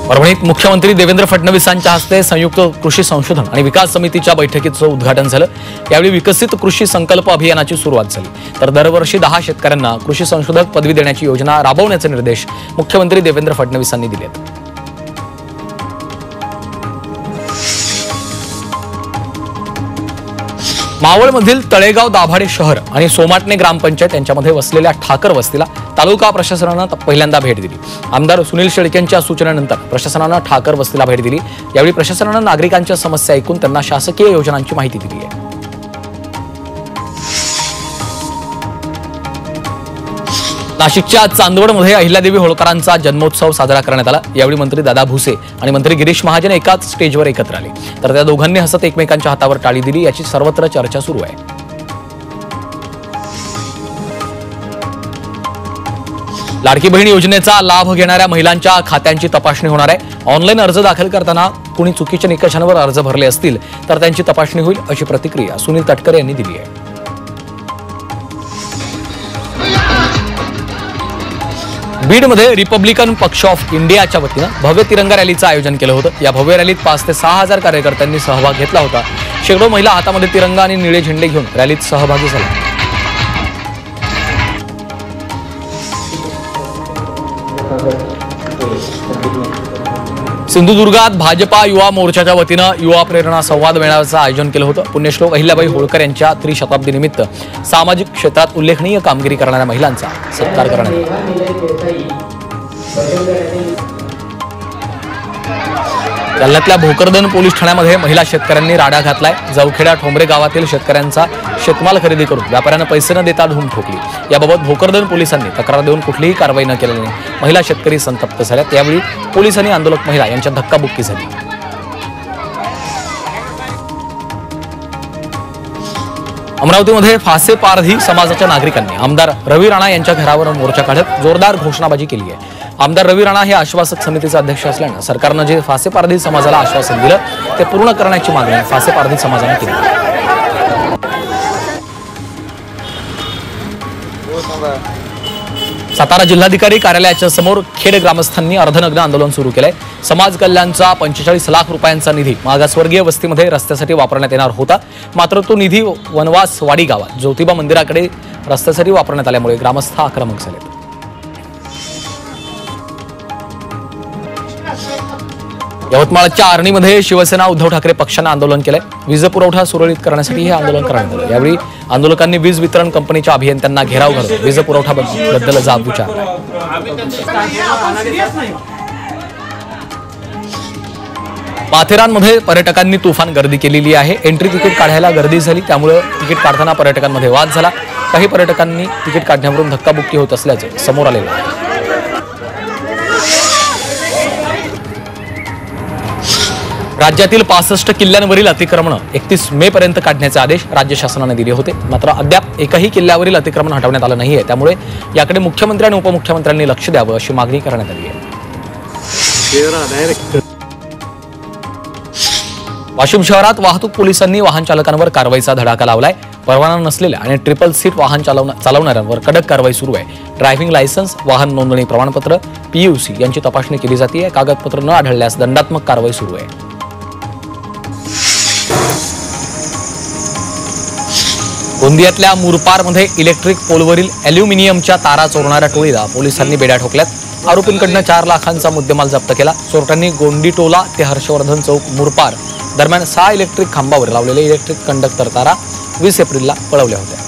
परभणीत मुख्यमंत्री देवेंद्र फडणवीसांच्या हस्ते संयुक्त कृषी संशोधन आणि विकास समितीच्या बैठकीचं उद्घाटन झालं। यावेळी विकसित कृषी संकल्प अभियानाची सुरुवात झाली। तर दरवर्षी 10 शेतकऱ्यांना कृषी संशोधक पदवी देण्याची योजना राबवण्याचे निर्देश मुख्यमंत्री देवेंद्र फडणवीसांनी दिले आहेत। मावळमधील तळेगाव दाभाडे शहर आणि सोमाटणे ग्रामपंचायत यांच्यामध्ये वसलेल्या ठाकर वस्तीला तालुका प्रशासनानं पहिल्यांदा भेट दिली। आमदार सुनील शेळकेंच्या सूचनेनंतर प्रशासनानं ठाकर वस्तीला भेट दिली। यावेळी प्रशासनानं नागरिकांच्या समस्या ऐकून त्यांना शासकीय योजनांची माहिती दिली आहे। नाशिकच्या चांदवडमध्ये अहिल्यादेवी होळकरांचा जन्मोत्सव साजरा करण्यात आला। यावेळी मंत्री दादा भुसे आणि मंत्री गिरीश महाजन एकाच स्टेजवर एकत्र आले, तर त्या दोघांनी हसत एकमेकांच्या हातावर टाळी दिली। याची सर्वत्र चर्चा सुरू आहे। लाडकी बहीण योजनेचा लाभ घेणाऱ्या महिलांच्या खात्यांची तपासणी होणार आहे। ऑनलाईन अर्ज दाखल करताना कुणी चुकीच्या निकषांवर अर्ज भरले असतील तर त्यांची तपासणी होईल, अशी प्रतिक्रिया सुनील तटकरे यांनी दिली आहे। बीडमध्ये रिपब्लिकन पक्ष ऑफ इंडियाच्या वतीनं भव्य तिरंगा रॅलीचं आयोजन केलं होतं। या भव्य रॅलीत 5 ते 6,000 कार्यकर्त्यांनी सहभाग घेतला होता। शेकडो महिला हातामध्ये तिरंगा आणि निळे झेंडे घेऊन रॅलीत सहभागी झाल्या। सिंधुदुर्गात भाजपा युवा मोर्चाच्या वतीनं युवा प्रेरणा संवाद मेळाव्याचं आयोजन केलं होतं। पुण्यश्लोक अहिल्याबाई होळकर यांच्या त्रिशताब्दीनिमित्त सामाजिक क्षेत्रात उल्लेखनीय कामगिरी करणाऱ्या महिलांचा सत्कार करण्यात आला। जालन्यातल्या भोकरदन पोलीस ठाण्यामध्ये महिला शेतकऱ्यांनी राडा घातलाय। जवखेडा ठोंबरे गावातील शेतकऱ्यांचा शेतमाल खरेदी करून व्यापाऱ्यांना पैसे न देता धूम ठोकली। याबाबत भोकरदन पोलिसांनी तक्रार देऊन कुठलीही कारवाई न केल्याने महिला शेतकरी संतप्त झाल्या। त्यावेळी पोलिसांनी आंदोलक महिला यांच्या धक्काबुक्की झाली। अमरावतीमध्ये फासे पारधी समाजाच्या नागरिकांनी आमदार रवी राणा यांच्या घरावर मोर्चा काढत जोरदार घोषणाबाजी केली आहे। आमदार रवी राणा हे आश्वासक समितीचे अध्यक्ष असल्यानं सरकारनं जे फासे पारधी समाजाला आश्वासन दिलं ते पूर्ण करण्याची मागणी फासे पारधी समाजाने केली। सातारा जिल्हाधिकारी कार्यालयाच्या समोर खेड ग्रामस्थांनी अर्धनग्न आंदोलन सुरू केलंय। समाज कल्याणचा 45 लाख रुपयांचा निधी मागासवर्गीय वस्तीमध्ये रस्त्यासाठी वापरण्यात येणार होता, मात्र तो निधी वनवासवाडी गावात ज्योतिबा मंदिराकडे रस्त्यासाठी वापरण्यात आल्यामुळे ग्रामस्थ आक्रमक झाले। यवतमाळच्या आर्णीमध्ये शिवसेना उद्धव ठाकरे पक्षानं आंदोलन केलंय। वीज पुरवठा सुरळीत करण्यासाठी हे आंदोलन करण्यात आलं। यावेळी आंदोलकांनी वीज वितरण कंपनीच्या अभियंत्यांना घेराव घालून वीज पुरवठा बद्दल जाब विचारला। माथेरानमध्ये पर्यटकांनी तुफान गर्दी केलेली आहे। एंट्री तिकीट काढायला गर्दी झाली, त्यामुळे तिकीट काढताना पर्यटकांमध्ये वाद झाला। काही पर्यटकांनी तिकीट काढण्यावरून धक्काबुक्की होत असल्याचं समोर आलेलं आहे। राज्यातील 65 किल्ल्यांवरील अतिक्रमण 31 मे पर्यंत काढण्याचे आदेश राज्य शासनाने दिले होते, मात्र अद्याप एकही किल्ल्यावरील अतिक्रमण हटवण्यात आलं नाहीये। त्यामुळे याकडे मुख्यमंत्री आणि उपमुख्यमंत्र्यांनी लक्ष द्यावं अशी मागणी करण्यात आली आहे। वाशिम शहरात वाहतूक पोलिसांनी वाहन चालकांवर कारवाईचा धडाका लावलाय। परवाना नसलेल्या आणि ट्रिपल सीट वाहन चालवणाऱ्यांवर कडक कारवाई सुरू आहे। ड्रायव्हिंग लायसन्स, वाहन नोंदणी प्रमाणपत्र, PUC यांची तपासणी केली जाते। कागदपत्र न आढळल्यास दंडात्मक कारवाई सुरू आहे। गोंदियातल्या मुरपारमध्ये इलेक्ट्रिक पोलवरील अॅल्युमिनियमच्या तारा चोरणाऱ्या टोळीला पोलिसांनी बेड्या ठोकल्यात। आरोपींकडनं 4 लाखांचा मुद्देमाल जप्त केला। चोरट्यांनी गोंडीटोला ते हर्षवर्धन चौक मुरपार दरम्यान 6 इलेक्ट्रिक खांबावर लावलेले इलेक्ट्रिक कंडक्टर तारा 20 एप्रिलला पळवल्या होत्या।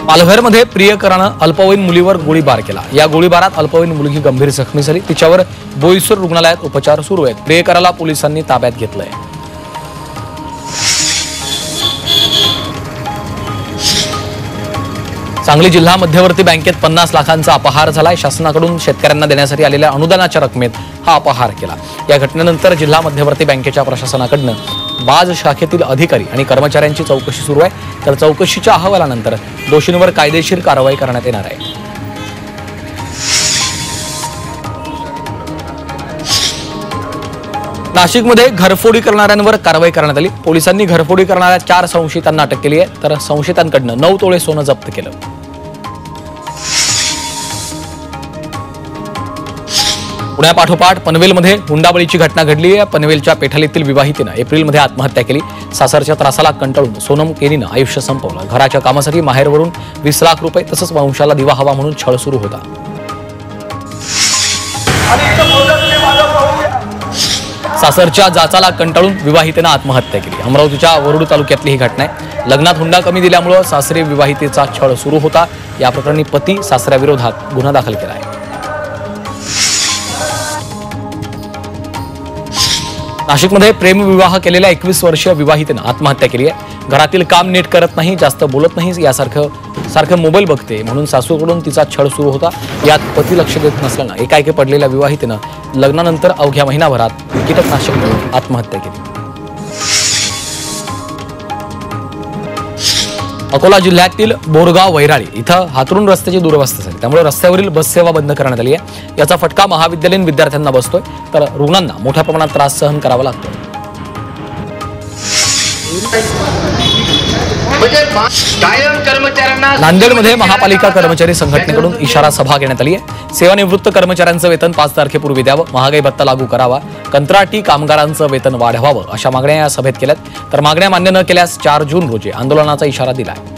पालघरमध्ये प्रियकरानं अल्पवयीन मुलीवर गोळीबार केला। या गोळीबारात अल्पवयीन मुलगी गंभीर जखमी झाली। तिच्यावर बोईसर रुग्णालयात उपचार सुरू आहेत। प्रियकराला पोलिसांनी ताब्यात घेतलंय। सांगली जिल्हा मध्यवर्ती बँकेत 50 लाखांचा अपहार झालाय। शासनाकडून शेतकऱ्यांना देण्यासाठी आलेल्या अनुदानाच्या रकमेत हा अपहार केला। या घटनेनंतर जिल्हा मध्यवर्ती बँकेच्या प्रशासनाकडून बाज शाखेतील अधिकारी आणि कर्मचाऱ्यांची चौकशी सुरू आहे। तर चौकशीच्या अहवालानंतर दोषींवर कायदेशीर कारवाई करण्यात येणार आहे। नाशिकमध्ये घरफोडी करणाऱ्यांवर कारवाई करण्यात आली। पोलिसांनी घरफोडी करणाऱ्या 4 संशयितांना अटक केली आहे, तर संशयितांकडून 9 तोळे सोनं जप्त केलं। पुण्यापाठोपाठ पनवेलमध्ये हुंडाबळीची घटना घडली आहे। पनवेलच्या पेठालीतील विवाहितेनं एप्रिलमध्ये आत्महत्या केली। सासरच्या त्रासाला कंटाळून सोनम केनीनं आयुष्य संपवलं। घराच्या कामासाठी माहेरवरून 20 लाख रुपये तसंच वंशाला दिवा हवा म्हणून छळ सुरू होता। सासरच्या जाचाला कंटाळून विवाहितेनं आत्महत्या केली। अमरावतीच्या वरुड तालुक्यातली ही घटना आहे। लग्नात हुंडा कमी दिल्यामुळे सासरी विवाहितेचा छळ सुरू होता। या प्रकरणी पती सासऱ्याविरोधात गुन्हा दाखल केला आहे। नाशिकमध्ये प्रेमविवाह केलेल्या 21 वर्षीय विवाहितेनं आत्महत्या केली आहे। घरातील काम नीट करत नाही, जास्त बोलत नाही, यासारखं मोबाईल बघते म्हणून सासूकडून तिचा छळ सुरू होता। यात पती लक्ष देत नसल्यानं एकाएकी पडलेल्या विवाहितेनं लग्नानंतर अवघ्या महिनाभरात कीटकनाशक घेऊन आत्महत्या केली। अकोला जिल्ह्यातील बोरगाव वैराळी इथं हातरून रस्त्याची दुरवस्था झाली, त्यामुळे रस्त्यावरील बस सेवा बंद करण्यात आली आहे। याचा फटका महाविद्यालयीन विद्यार्थ्यांना बसतोय, तर रुग्णांना मोठ्या प्रमाणात त्रास सहन करावा लागतो। नांदेडमध्ये महापालिका कर्मचारी संघटनेकडून इशारा सभा घेण्यात आली आहे। सेवानिवृत्त कर्मचाऱ्यांचं वेतन 5 तारखेपूर्वी द्यावं, महागाई भत्ता लागू करावा, कंत्राटी कामगारांचं वेतन वाढवावं अशा मागण्या या सभेत केल्यात। तर मागण्या मान्य न केल्यास 4 जून रोजी आंदोलनाचा इशारा दिला आहे।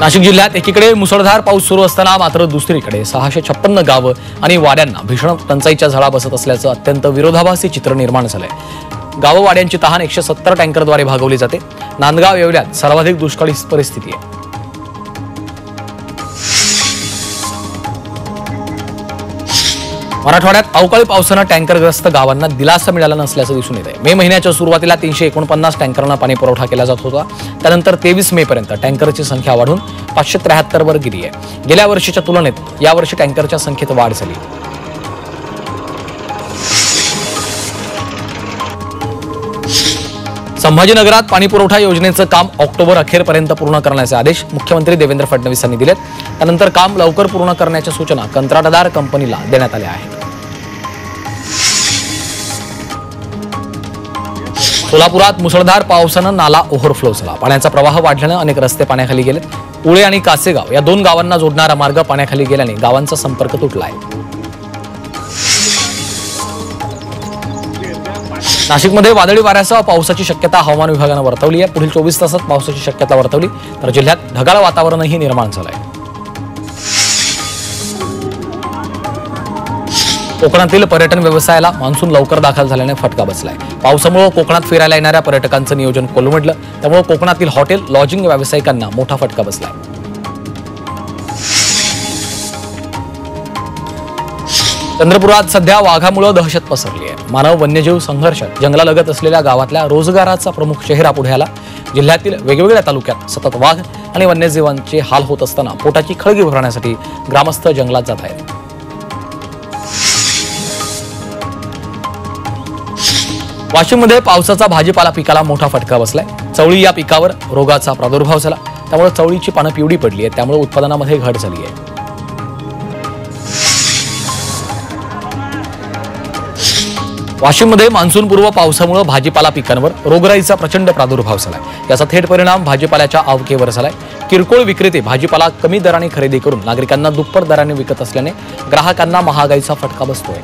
नाशिक जिल्ह्यात एकीकडे मुसळधार पाऊस सुरू असताना मात्र दुसरीकडे 656 गावं आणि वाड्यांना भीषण टंचाईच्या झळा बसत असल्याचं अत्यंत विरोधाभासी चित्र निर्माण झालंय। गाववाड्यांची तहान 170 टँकरद्वारे भागवली जाते। नांदगाव येवल्यात सर्वाधिक दुष्काळी परिस्थिती आहे। मराठवाड्यात अवकाळी पावसानं टँकरग्रस्त गावांना दिलासा मिळाला नसल्याचं दिसून येत आहे। मे महिन्याच्या सुरुवातीला 349 टँकरना पाणी पुरवठा केला जात होता, त्यानंतर 23 मे पर्यंत टँकरची संख्या वाढून 573 वर गेली आहे। गेल्या वर्षीच्या तुलनेत यावर्षी टँकरच्या संख्येत वाढ झाली। संभाजीनगरात पाणीपुरवठा योजनेचं काम ऑक्टोबर अखेरपर्यंत पूर्ण करण्याचे आदेश मुख्यमंत्री देवेंद्र फडणवीस यांनी दिलेत। त्यानंतर काम लवकर पूर्ण करण्याच्या सूचना कंत्राटदार कंपनीला देण्यात आल्या आहेत। सोलापुरात मुसळधार पावसानं नाला ओव्हरफ्लो झाला। पाण्याचा प्रवाह वाढल्यानं अनेक रस्ते पाण्याखाली गेलेत। उळे आणि कासेगाव या 2 गावांना जोडणारा मार्ग पाण्याखाली गेल्याने गावांचा संपर्क तुटला आहे। नाशिकमध्ये वादळी वाऱ्यासह पावसाची शक्यता हवामान विभागानं वर्तवली आहे। पुढील 24 तासात पावसाची शक्यता वर्तवली तर जिल्ह्यात ढगाळ वातावरणही निर्माण झालं आहे। कोकणातील पर्यटन व्यवसायाला मान्सून लवकर दाखल झाल्याने फटका बसलाय। पावसामुळे कोकणात फिरायला येणाऱ्या पर्यटकांचं नियोजन कोलमडलं, त्यामुळे कोकणातील हॉटेल लॉजिंग व्यावसायिकांना मोठा फटका बसलाय। चंद्रपुरात सध्या वाघामुळे दहशत पसरली आहे। मानव वन्यजीव संघर्षात जंगलालगत असलेल्या गावातल्या रोजगाराचा प्रमुख चेहरा पुढे आला। जिल्ह्यातील वेगवेगळ्या तालुक्यात सतत वाघ आणि वन्यजीवांचे हाल होत असताना पोटाची खळगी भरण्यासाठी ग्रामस्थ जंगलात जात आहेत। वाशिममध्ये पावसाचा भाजीपाला पिकाला मोठा फटका बसलाय। चवळी या पिकावर रोगाचा प्रादुर्भाव झाला, त्यामुळे चवळीची पानं पिवळी पडली आहेत, त्यामुळे उत्पादनामध्ये घट झाली आहे। वाशिममध्ये मान्सूनपूर्व पावसामुळे भाजीपाला पिकांवर रोगराईचा प्रचंड प्रादुर्भाव झालाय। याचा थेट परिणाम भाजीपाल्याच्या आवकेवर झालाय। किरकोळ विक्रेते भाजीपाला कमी दराने खरेदी करून नागरिकांना दुप्पट दराने विकत असल्याने ग्राहकांना महागाईचा फटका बसतोय।